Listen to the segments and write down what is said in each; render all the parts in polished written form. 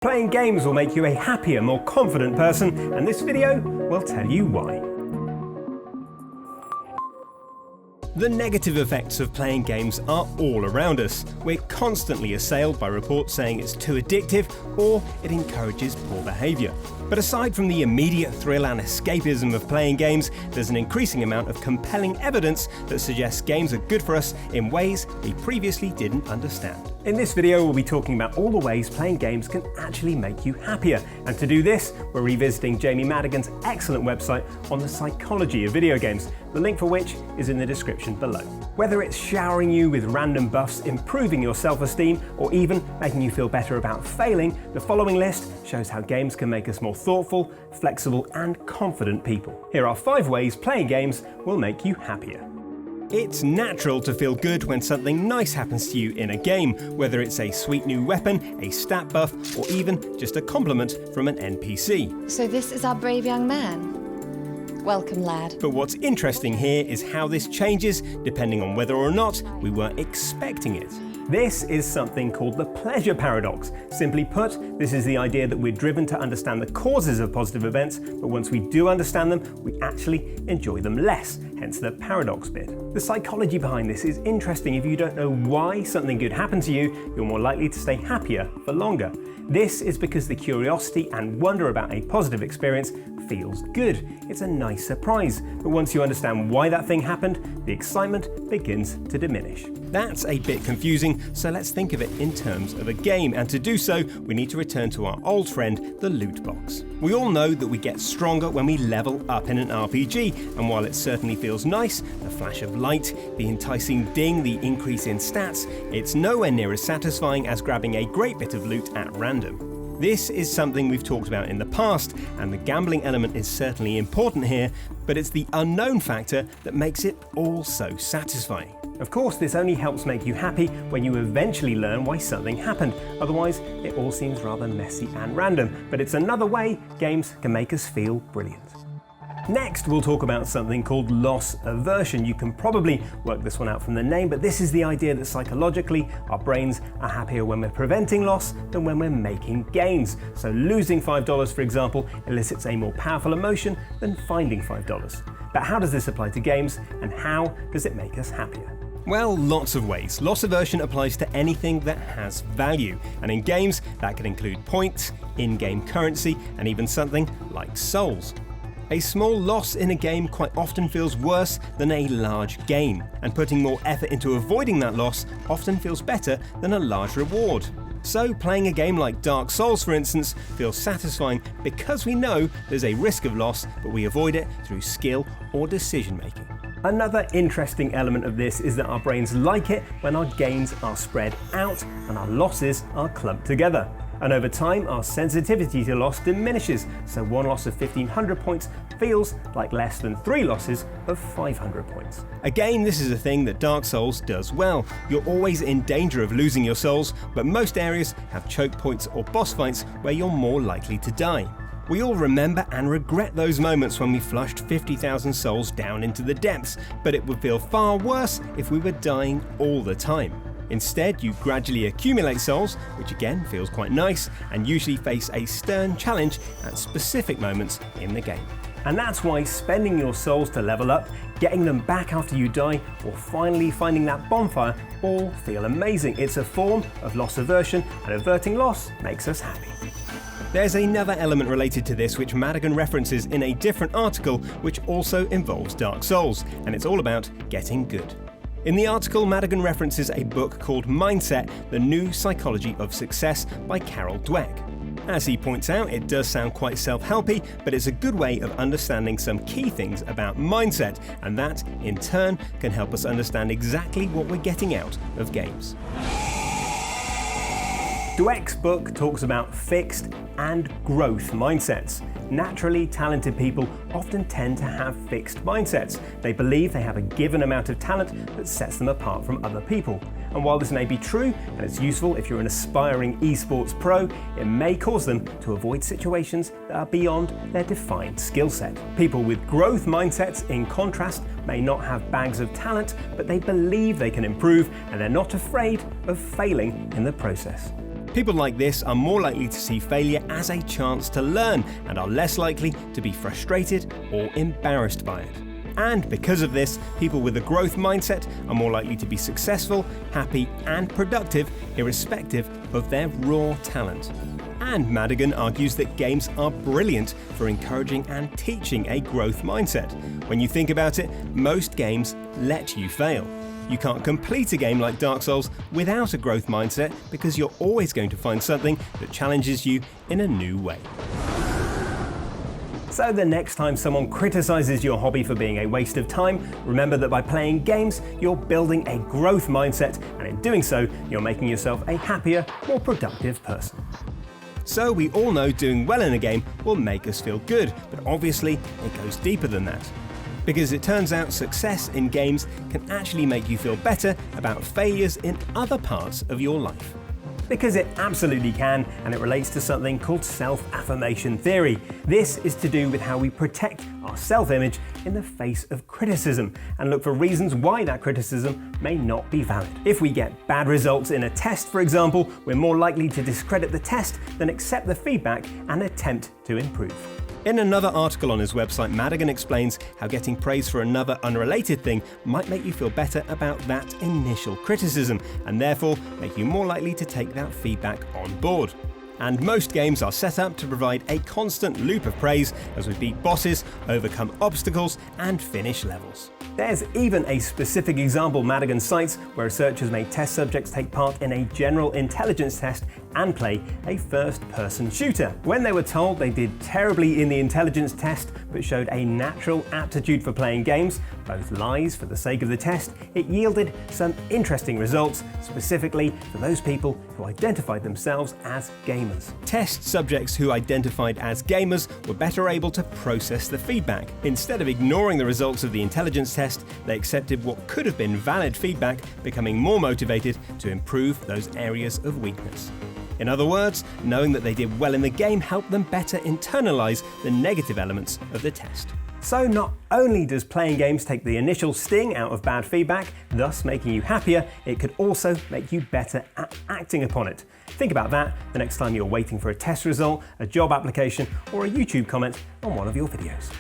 Playing games will make you a happier, more confident person, and this video will tell you why. The negative effects of playing games are all around us. We're constantly assailed by reports saying it's too addictive or it encourages poor behaviour. But aside from the immediate thrill and escapism of playing games, there's an increasing amount of compelling evidence that suggests games are good for us in ways we previously didn't understand. In this video, we'll be talking about all the ways playing games can actually make you happier. And to do this, we're revisiting Jamie Madigan's excellent website on the psychology of video games, the link for which is in the description below. Whether it's showering you with random buffs, improving your self-esteem, or even making you feel better about failing, the following list shows how games can make us more thoughtful, flexible, and confident people. Here are 5 ways playing games will make you happier. It's natural to feel good when something nice happens to you in a game, whether it's a sweet new weapon, a stat buff, or even just a compliment from an NPC. So this is our brave young man. Welcome, lad. But what's interesting here is how this changes depending on whether or not we were expecting it. This is something called the pleasure paradox. Simply put, this is the idea that we're driven to understand the causes of positive events, but once we do understand them, we actually enjoy them less, hence the paradox bit. The psychology behind this is interesting. If you don't know why something good happened to you, you're more likely to stay happier for longer. This is because the curiosity and wonder about a positive experience feels good. It's a nice surprise. But once you understand why that thing happened, the excitement begins to diminish. That's a bit confusing, so let's think of it in terms of a game. And to do so, we need to return to our old friend, the loot box. We all know that we get stronger when we level up in an RPG, and while it certainly feels nice, the flash of light, the enticing ding, the increase in stats, it's nowhere near as satisfying as grabbing a great bit of loot at random. This is something we've talked about in the past, and the gambling element is certainly important here, but it's the unknown factor that makes it all so satisfying. Of course, this only helps make you happy when you eventually learn why something happened. Otherwise, it all seems rather messy and random, but it's another way games can make us feel brilliant. Next, we'll talk about something called loss aversion. You can probably work this one out from the name, but this is the idea that psychologically, our brains are happier when we're preventing loss than when we're making gains. So losing $5, for example, elicits a more powerful emotion than finding $5. But how does this apply to games, and how does it make us happier? Well, lots of ways. Loss aversion applies to anything that has value, and in games, that can include points, in-game currency, and even something like souls. A small loss in a game quite often feels worse than a large gain, and putting more effort into avoiding that loss often feels better than a large reward. So playing a game like Dark Souls, for instance, feels satisfying because we know there's a risk of loss, but we avoid it through skill or decision making. Another interesting element of this is that our brains like it when our gains are spread out and our losses are clumped together. And over time, our sensitivity to loss diminishes, so one loss of 1,500 points feels like less than 3 losses of 500 points. Again, this is a thing that Dark Souls does well. You're always in danger of losing your souls, but most areas have choke points or boss fights where you're more likely to die. We all remember and regret those moments when we flushed 50,000 souls down into the depths, but it would feel far worse if we were dying all the time. Instead, you gradually accumulate souls, which again feels quite nice, and usually face a stern challenge at specific moments in the game. And that's why spending your souls to level up, getting them back after you die, or finally finding that bonfire all feel amazing. It's a form of loss aversion, and averting loss makes us happy. There's another element related to this which Madigan references in a different article which also involves Dark Souls, and it's all about getting good. In the article, Madigan references a book called Mindset, The New Psychology of Success by Carol Dweck. As he points out, it does sound quite self-helpy, but it's a good way of understanding some key things about mindset, and that, in turn, can help us understand exactly what we're getting out of games. Dweck's book talks about fixed and growth mindsets. Naturally talented people often tend to have fixed mindsets. They believe they have a given amount of talent that sets them apart from other people. And while this may be true, and it's useful if you're an aspiring esports pro, it may cause them to avoid situations that are beyond their defined skill set. People with growth mindsets, in contrast, may not have bags of talent, but they believe they can improve, and they're not afraid of failing in the process. People like this are more likely to see failure as a chance to learn and are less likely to be frustrated or embarrassed by it. And because of this, people with a growth mindset are more likely to be successful, happy, and productive, irrespective of their raw talent. And Madigan argues that games are brilliant for encouraging and teaching a growth mindset. When you think about it, most games let you fail. You can't complete a game like Dark Souls without a growth mindset because you're always going to find something that challenges you in a new way. So the next time someone criticizes your hobby for being a waste of time, remember that by playing games, you're building a growth mindset, and in doing so, you're making yourself a happier, more productive person. So we all know doing well in a game will make us feel good, but obviously it goes deeper than that. Because it turns out success in games can actually make you feel better about failures in other parts of your life. Because it absolutely can, and it relates to something called self-affirmation theory. This is to do with how we protect our self-image in the face of criticism and look for reasons why that criticism may not be valid. If we get bad results in a test, for example, we're more likely to discredit the test than accept the feedback and attempt to improve. In another article on his website, Madigan explains how getting praise for another unrelated thing might make you feel better about that initial criticism, and therefore make you more likely to take that feedback on board. And most games are set up to provide a constant loop of praise as we beat bosses, overcome obstacles, and finish levels. There's even a specific example Madigan cites where researchers made test subjects take part in a general intelligence test and play a first-person shooter. When they were told they did terribly in the intelligence test but showed a natural aptitude for playing games, both lies for the sake of the test, it yielded some interesting results, specifically for those people who identified themselves as gamers. Test subjects who identified as gamers were better able to process the feedback. Instead of ignoring the results of the intelligence test, they accepted what could have been valid feedback, becoming more motivated to improve those areas of weakness. In other words, knowing that they did well in the game helped them better internalize the negative elements of the test. So not only does playing games take the initial sting out of bad feedback, thus making you happier, it could also make you better at acting upon it. Think about that the next time you're waiting for a test result, a job application, or a YouTube comment on one of your videos.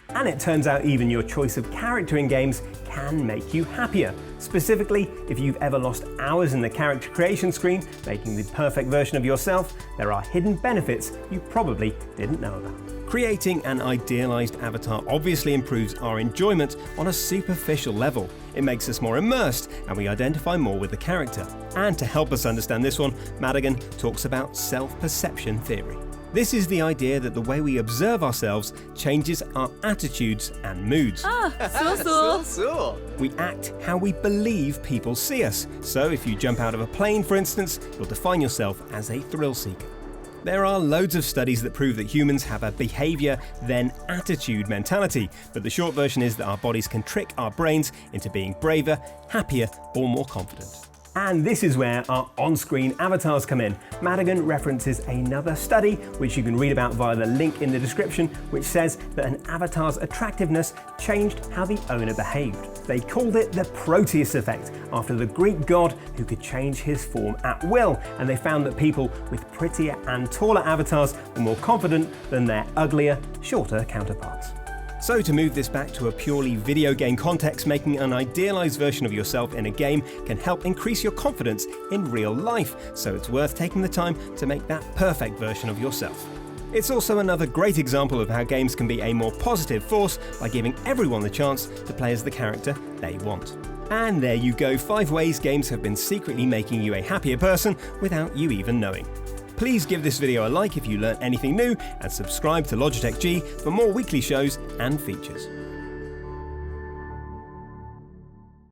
And it turns out even your choice of character in games can make you happier. Specifically, if you've ever lost hours in the character creation screen, making the perfect version of yourself, there are hidden benefits you probably didn't know about. Creating an idealized avatar obviously improves our enjoyment on a superficial level. It makes us more immersed and we identify more with the character. And to help us understand this one, Madigan talks about self-perception theory. This is the idea that the way we observe ourselves changes our attitudes and moods. We act how we believe people see us. So if you jump out of a plane, for instance, you'll define yourself as a thrill seeker. There are loads of studies that prove that humans have a behavior then attitude mentality, but the short version is that our bodies can trick our brains into being braver, happier, or more confident. And this is where our on-screen avatars come in. Madigan references another study, which you can read about via the link in the description, which says that an avatar's attractiveness changed how the owner behaved. They called it the Proteus effect, after the Greek god who could change his form at will, and they found that people with prettier and taller avatars were more confident than their uglier, shorter counterparts. So to move this back to a purely video game context, making an idealized version of yourself in a game can help increase your confidence in real life, so it's worth taking the time to make that perfect version of yourself. It's also another great example of how games can be a more positive force by giving everyone the chance to play as the character they want. And there you go, 5 ways games have been secretly making you a happier person without you even knowing. Please give this video a like if you learned anything new and subscribe to Logitech G for more weekly shows and features.